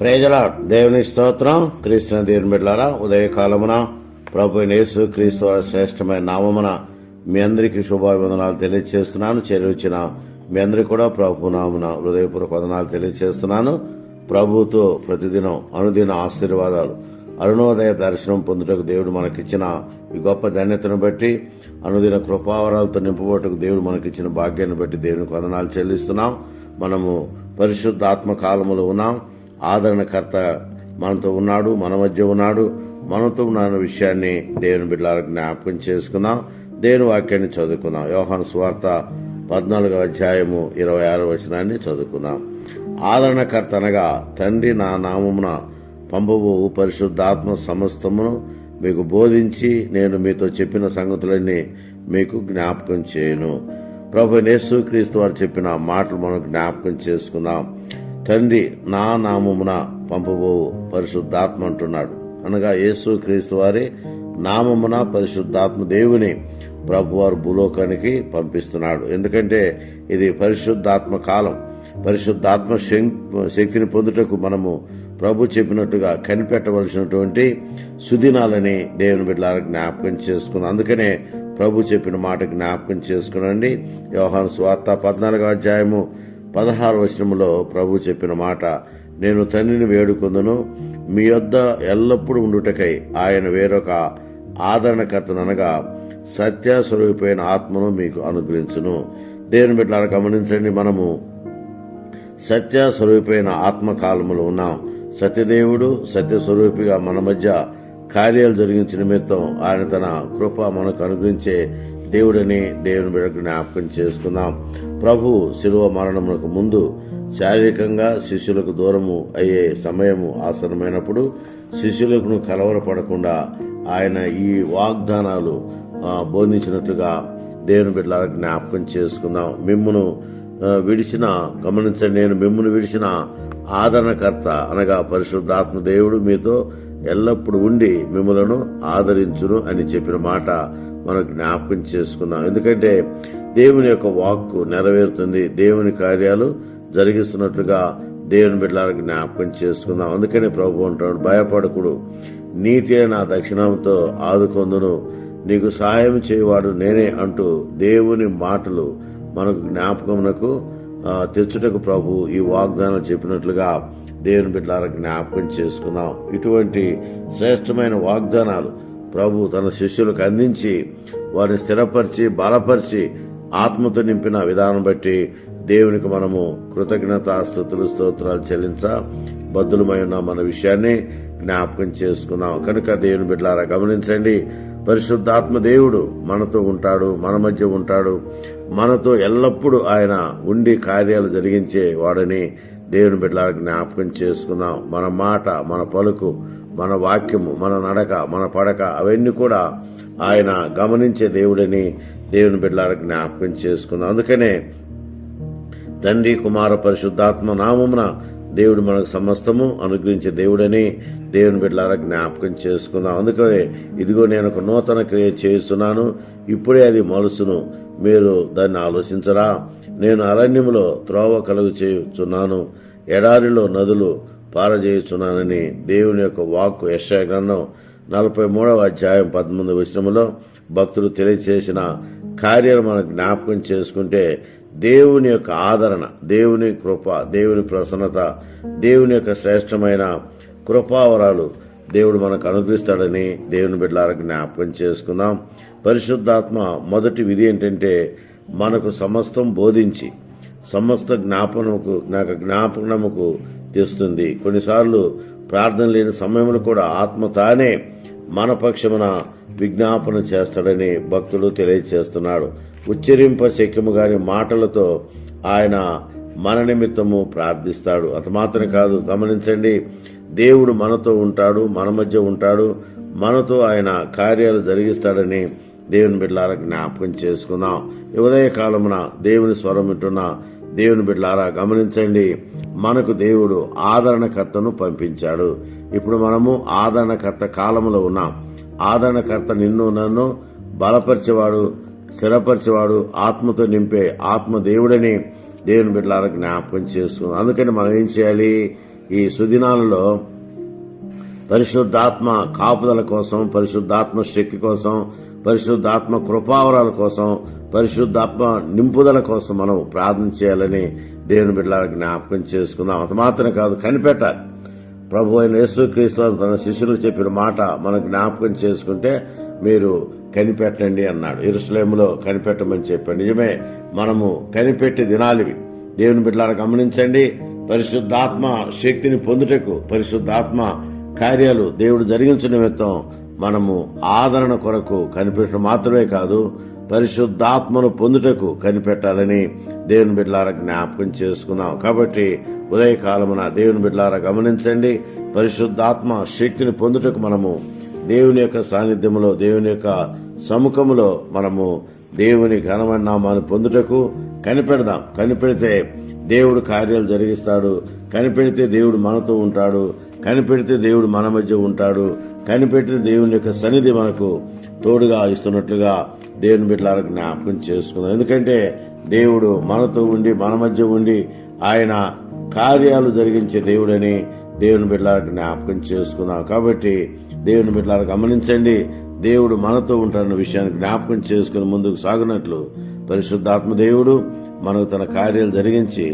Praise the lord. దేవుని స్తోత్రం. క్రీస్తు దేవుని బిడ్డలారా, ఉదయకాలమున ప్రభు యేసు క్రీస్తు వారి శ్రేష్టమైన నామమున మీ అందరికీ శుభాభివందనాలు తెలియజేస్తున్నాను. చేరువచ్చిన మీ అందరికీ కూడా ప్రభు నామమున హృదయపూర్వక వందనాలు తెలియజేస్తున్నాను. ప్రభుతో ప్రతిదినం అనుదిన ఆశీర్వాదాలు, అరుణోదయ దర్శనం పొందుటకు దేవుడు మనకిచ్చిన ఈ గొప్ప ధన్యతను బట్టి, అనుదిన కృపావరాలతో నింపబోటకు దేవుడు మనకిచ్చిన భాగ్యాన్ని బట్టి దేవునికి వందనాలు చెల్లిస్తున్నాం. మనము పరిశుద్ధాత్మ కాలములో ఉన్నాం. ఆదరణకర్త మనతో ఉన్నాడు, మన మధ్య ఉన్నాడు. మనతో ఉన్న విషయాన్ని దేవుని బిడ్డలకు జ్ఞాపకం చేసుకుందాం. దేవుని వాక్యాన్ని చదువుకుందాం. యోహాను సువార్త 14వ అధ్యాయము 26వ వచనాన్ని చదువుకుందాం. ఆదరణకర్త అనగా తండ్రి నా నామమున పంపబోవు పరిశుద్ధాత్మ సమస్తమును మీకు బోధించి నేను మీతో చెప్పిన సంగతులన్నీ మీకు జ్ఞాపకం చేయను. ప్రభు యేసు క్రీస్తు వారు చెప్పిన మాటలు మనం జ్ఞాపకం చేసుకుందాం. తండ్రి నా నామమున పంపబోవు పరిశుద్ధాత్మ అంటున్నాడు. అనగా యేసు క్రీస్తు వారి నామమున పరిశుద్ధాత్మ దేవుని ప్రభువారు భూలోకానికి పంపిస్తున్నాడు. ఎందుకంటే ఇది పరిశుద్ధాత్మ కాలం. పరిశుద్ధాత్మ శక్తిని పొందుటకు మనము ప్రభు చెప్పినట్టుగా కనిపెట్టవలసినటువంటి సుదినాలని దేవుని బిడ్డలకు జ్ఞాపకం చేసుకున్నాం. అందుకనే ప్రభు చెప్పిన మాట జ్ఞాపకం చేసుకునండి. యోహాను సువార్త 14వ అధ్యాయము 16వ వచనములో ప్రభు చెప్పిన మాట, నేను తండ్రిని వేడుకొందును, మీ యొద్ద ఎల్లప్పుడూ ఉండుటకై ఆయన వేరొక ఆదరణకర్తను అనగా సత్యస్వరూపైన ఆత్మను మీకు అనుగ్రహించును. దేవుని బిడ్డలారా గమనించండి, మనము సత్యస్వరూపైన ఆత్మకాలములో ఉన్నాం. సత్యదేవుడు సత్యస్వరూపిగా మన మధ్య కార్యాలు జరిగించిన నిమిత్తం ఆయన తన కృప మనకు అనుగ్రహించే దేవుడని దేవుని బిడ్డకు జ్ఞాపకం చేసుకుందాం. ప్రభు శిలువ మరణమునకు ముందు శారీరకంగా శిష్యులకు దూరము అయ్యే సమయము ఆసన్నమైనప్పుడు శిష్యులకు కలవరపడకుండా ఆయన ఈ వాగ్దానాలు బోధించినట్లుగా దేవుని బిడ్డలకు జ్ఞాపకం చేసుకుందాం. మిమ్మును విడిచిన గమనించండి, నేను మిమ్మును విడిచిన ఆదరణకర్త అనగా పరిశుద్ధాత్మ దేవుడు మీతో ఎల్లప్పుడు ఉండి మిమ్మలను ఆదరించును అని చెప్పిన మాట మనం జ్ఞాపకం చేసుకుందాం. ఎందుకంటే దేవుని యొక్క వాక్కు నెరవేరుతుంది. దేవుని కార్యాలు జరిగిస్తున్నట్లుగా దేవుని బిడ్డలకు జ్ఞాపకం చేసుకుందాం. అందుకని ప్రభు అంటాడు, భయపడకుడు, నీతి నా దక్షిణంతో ఆదుకొందును, నీకు సహాయం చేయవాడు నేనే అంటూ దేవుని మాటలు మనకు జ్ఞాపకమునకు తెచ్చుటకు ప్రభు ఈ వాగ్దానాలు చెప్పినట్లుగా దేవుని బిడ్డలకు జ్ఞాపకం చేసుకుందాం. ఇటువంటి శ్రేష్టమైన వాగ్దానాలు ప్రభు తన శిష్యులకు అందించి వారిని స్థిరపరిచి బలపరిచి ఆత్మతో నింపిన విధానం బట్టి దేవునికి మనము కృతజ్ఞతాస్తుతులు స్తోత్రాలు చెల్లించ బద్దులమై ఉన్న మన విషయాన్ని జ్ఞాపకం చేసుకుందాం. కనుక దేవుని బిడ్డలారా గమనించండి, పరిశుద్ధాత్మ దేవుడు మనతో ఉంటాడు, మన మధ్య ఉంటాడు. మనతో ఎల్లప్పుడూ ఆయన ఉండి కార్యాలు జరిగించే వాడని దేవుని బిడ్డలకు జ్ఞాపకం చేసుకుందాం. మన మాట, మన పలుకు, మన వాక్యము, మన నడక, మన పడక అవన్నీ కూడా ఆయన గమనించే దేవుడని దేవుని బిడ్డలకు జ్ఞాపకం చేసుకుందాం. అందుకనే తండ్రి కుమార పరిశుద్ధాత్మ నామమున దేవుడు మనకు సమస్తము అనుగ్రహించే దేవుడని దేవుని బిడ్డలకు జ్ఞాపకం చేసుకుందాం. అందుకనే ఇదిగో నేను ఒక నూతన క్రియ చేస్తున్నాను, ఇప్పుడే అది మలుసును, మీరు దాన్ని ఆలోచించరా? నేను అరణ్యములో త్రోవ కలుగు చేయుచున్నాను, ఎడారిలో నదులు పారజేయుచున్నానని దేవుని యొక్క వాక్కు యెషయా గ్రంథం 43వ అధ్యాయం 18వ వచనములో భక్తులు తెలియచేసిన కార్యాలు మనకు జ్ఞాపకం చేసుకుంటే దేవుని యొక్క ఆదరణ, దేవుని కృప, దేవుని ప్రసన్నత, దేవుని యొక్క శ్రేష్టమైన కృపావరాలు దేవుడు మనకు అనుగ్రహిస్తాడని దేవుని బిడ్డలకు జ్ఞాపకం చేసుకుందాం. పరిశుద్ధాత్మ మొదటి విధి ఏంటంటే మనకు సమస్తం బోధించి సమస్త జ్ఞాపకముకు తెస్తుంది. కొన్నిసార్లు ప్రార్థన లేని సమయంలో కూడా ఆత్మ తానే మన పక్షమున విజ్ఞాపన చేస్తాడని భక్తులు తెలియచేస్తున్నాడు. ఉచ్చరింప శక్యము గాని మాటలతో ఆయన మన నిమిత్తము ప్రార్థిస్తాడు. అంత మాత్రమే కాదు, గమనించండి, దేవుడు మనతో ఉంటాడు, మన మధ్య ఉంటాడు, మనతో ఆయన కార్యాలు జరిగిస్తాడని దేవుని బిడ్డలారా జ్ఞాపకం చేసుకుందాం. ఉదయ కాలమున దేవుని స్వరం వింటున్న దేవుని బిడ్డలారా గమనించండి, మనకు దేవుడు ఆదరణకర్తను పంపించాడు. ఇప్పుడు మనము ఆదరణకర్త కాలంలో ఉన్నాం. ఆదరణకర్త నిన్ను నన్ను బలపరిచేవాడు, స్థిరపరిచేవాడు, ఆత్మతో నింపే ఆత్మ దేవుడని దేవుని బిడ్డలారా జ్ఞాపకం చేసుకుందాం. అందుకని మనం ఏం చేయాలి? ఈ సుదినాలలో పరిశుద్ధాత్మ కాపుదల కోసం, పరిశుద్ధాత్మ శక్తి కోసం, పరిశుద్ధాత్మ కృపావరాల కోసం, పరిశుద్ధాత్మ నింపుదల కోసం మనం ప్రార్థన చేయాలని దేవుని బిడ్డలకు జ్ఞాపకం చేసుకుందాం. అంత మాత్రమే కాదు, కనిపెట్టాలి. ప్రభు అయిన యేసుక్రీస్తు తన శిష్యులకు చెప్పిన మాట మనం జ్ఞాపకం చేసుకుంటే మీరు కనిపెట్టండి అన్నాడు. యెరూషలేములో కనిపెట్టమని చెప్పాడు. నిజమే, మనము కనిపెట్టి దినాలివి. దేవుని బిడ్డలారా గమనించండి, పరిశుద్ధాత్మ శక్తిని పొందుటకు, పరిశుద్ధాత్మ కార్యాలు దేవుడు జరిగించిన నిమిత్తం మనము ఆదరణ కొరకు కనిపెట్టడం మాత్రమే కాదు, పరిశుద్ధాత్మను పొందుటకు కనిపెట్టాలని దేవుని బిడ్డలారా జ్ఞాపకం చేసుకుందాం. కాబట్టి ఉదయకాలమున దేవుని బిడ్డలారా గమనించండి, పరిశుద్ధాత్మ శక్తిని పొందుటకు మనము దేవుని యొక్క సాన్నిధ్యములో, దేవుని యొక్క సముఖములో మనము దేవుని ఘనమైన నామాన్ని పొందుటకు కనిపెడదాం. కనిపెడితే దేవుడు కార్యాలు జరిగిస్తాడు. కనిపెడితే దేవుడు మనతో ఉంటాడు. కనిపెడితే దేవుడు మన మధ్య ఉంటాడు. కనిపెడితే దేవుని యొక్క సన్నిధి మనకు తోడుగా ఇస్తున్నట్లుగా దేవుని బిడ్డలారా జ్ఞాపకం చేసుకుందాం. ఎందుకంటే దేవుడు మనతో ఉండి, మన మధ్య ఉండి ఆయన కార్యాలు జరిగించే దేవుడని దేవుని బిడ్డలారా జ్ఞాపకం చేసుకుందాం. కాబట్టి దేవుని బిడ్డలారా గమనించండి, దేవుడు మనతో ఉంటాడన్న విషయాన్ని జ్ఞాపకం చేసుకుని ముందుకు సాగునట్లు పరిశుద్ధాత్మ దేవుడు మనకు తన కార్యాలు జరిగించి